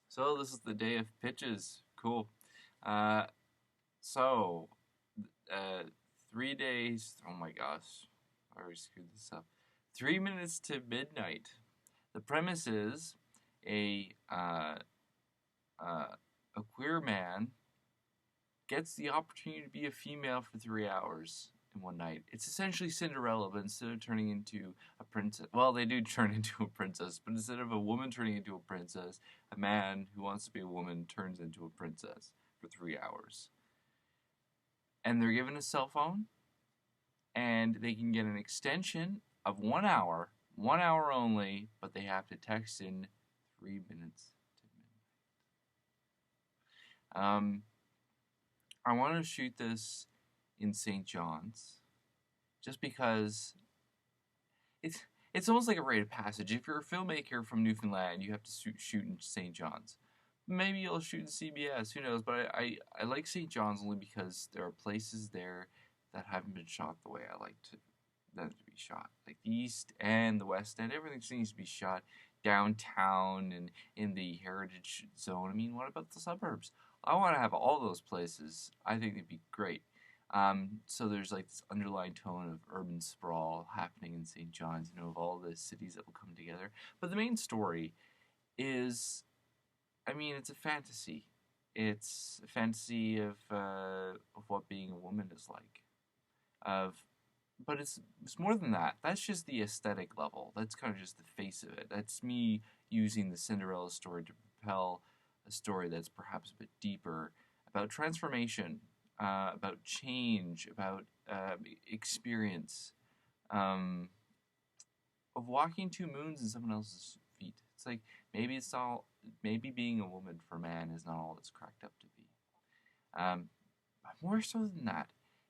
So this is the day of pitches. Cool. Uh, so, uh, 3 days. Oh my gosh, I already screwed this up. 3 minutes to midnight. The premise is a uh, uh, a queer man gets the opportunity to be a female for 3 hours in one night. It's essentially Cinderella, but instead of turning into a princess, well, they do turn into a princess, but instead of a woman turning into a princess, a man who wants to be a woman turns into a princess for 3 hours. And they're given a cell phone, and they can get an extension of 1 hour only, but they have to text in 3 minutes to midnight. I want to shoot this in St. John's just because it's it's almost like a rite of passage. If you're a filmmaker from Newfoundland, you have to shoot in St. John's. Maybe you'll shoot in CBS, who knows? But I like St. John's only because there are places there that haven't been shot the way I like them to be shot. Like the East End, the West End, everything seems to be shot downtown and in the heritage zone. I mean, what about the suburbs? I want to have all those places. I think it'd be great. So there's like this underlying tone of urban sprawl happening in St. John's, of all the cities that will come together. But the main story is, I mean, it's a fantasy. It's a fantasy of what being a woman is like. Of, but it's more than that. That's just the aesthetic level. That's kind of just the face of it. That's me using the Cinderella story to propel a story that's perhaps a bit deeper about transformation, about change, about experience, um, of walking two moons in someone else's feet. It's like maybe being a woman for a man is not all it's cracked up to be. Um, More so than that,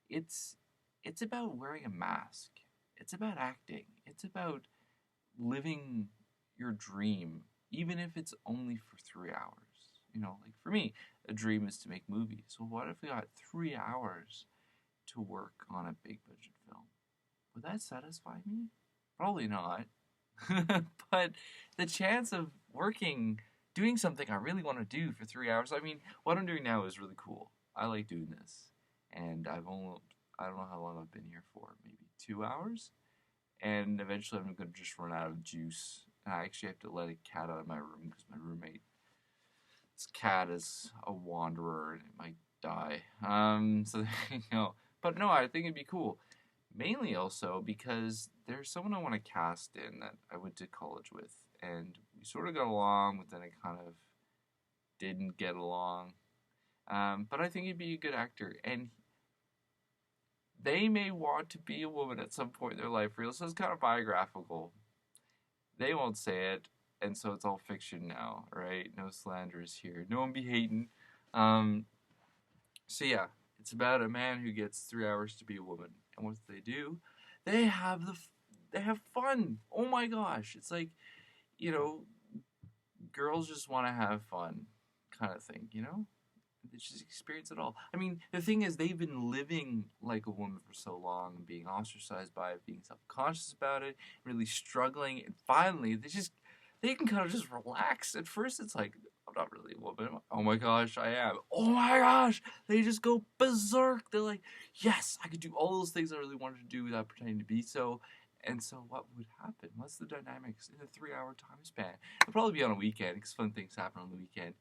it's it's about wearing a mask. It's about acting. It's about living your dream, even if it's only for 3 hours. Like for me, a dream is to make movies. Well, what if we got 3 hours to work on a big budget film? Would that satisfy me? Probably not. But the chance of doing something I really want to do for 3 hours, I mean, what I'm doing now is really cool. I like doing this. And I don't know how long I've been here for, maybe 2 hours? And eventually I'm going to just run out of juice. And I actually have to let a cat out of my room because my roommate, this cat is a wanderer and it might die. So But no, I think it'd be cool. Mainly also because there's someone I want to cast in that I went to college with, and we sort of got along, but then it kind of didn't get along. But I think he'd be a good actor, and they may want to be a woman at some point in their life. Real, so it's kind of biographical. They won't say it, and so it's all fiction now, right? No slanders here. No one be hating. Um, so yeah, it's about a man who gets 3 hours to be a woman, and what they do, they have they have fun. Oh my gosh, it's like, you know, girls just want to have fun, kind of thing. They just experience it all. I mean, the thing is, they've been living like a woman for so long and being ostracized by it, being self-conscious about it, really struggling, and finally they can kind of just relax. At first, it's like, I'm not really a woman. Oh my gosh, I am. Oh my gosh, they just go berserk. They're like, yes, I could do all those things I really wanted to do without pretending to be so. And so, what would happen? What's the dynamics in a 3 hour time span? It'll probably be on a weekend because fun things happen on the weekend.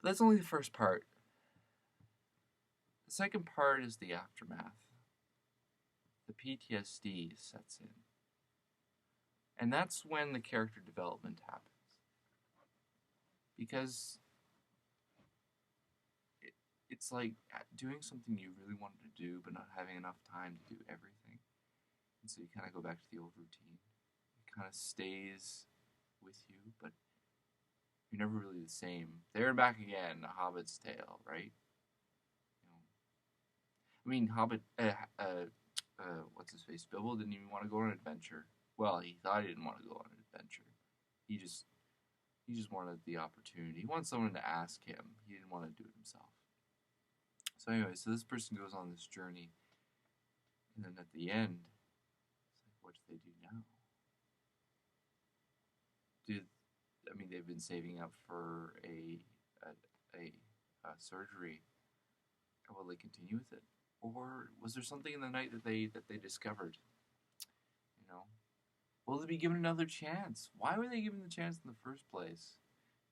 But that's only the first part. The second part is the aftermath. The PTSD sets in. And that's when the character development happens. Because it's like doing something you really wanted to do, but not having enough time to do everything. And so you kind of go back to the old routine. It kind of stays with you, but you're never really the same. There and back again, A Hobbit's Tale, right? I mean, what's his face? Bilbo didn't even want to go on an adventure. Well, he thought he didn't want to go on an adventure. He just wanted the opportunity. He wanted someone to ask him. He didn't want to do it himself. So anyway, so this person goes on this journey, and then at the end, it's like, what do they do now? I mean, they've been saving up for a surgery. Will they continue with it, or was there something in the night that they discovered? You know, will they be given another chance? Why were they given the chance in the first place?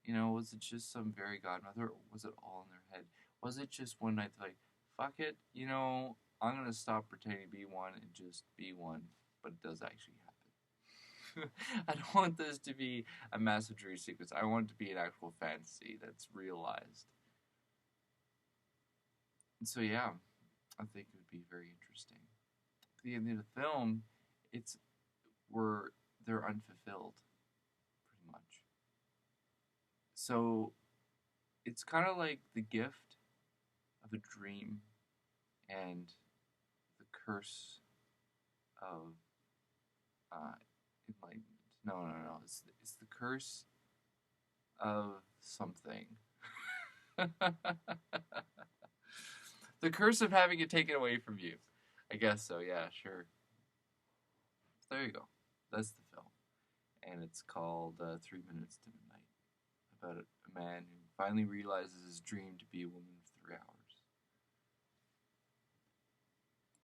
You know, was it just some fairy godmother, or was it all in their head? Was it just one night they're like, fuck it, you know, I'm gonna stop pretending to be one and just be one, but it does actually happen. I don't want this to be a massive dream sequence. I want it to be an actual fantasy that's realized. And so yeah, I think it would be very interesting. At the end of the film, it's where they're unfulfilled, pretty much. So it's kind of like the gift of a dream and the curse of enlightenment. No. It's the curse of something. The curse of having it taken away from you. I guess so. Yeah, sure. There you go. That's the film, and it's called 3 Minutes to Midnight, about a man who finally realizes his dream to be a woman of 3 hours.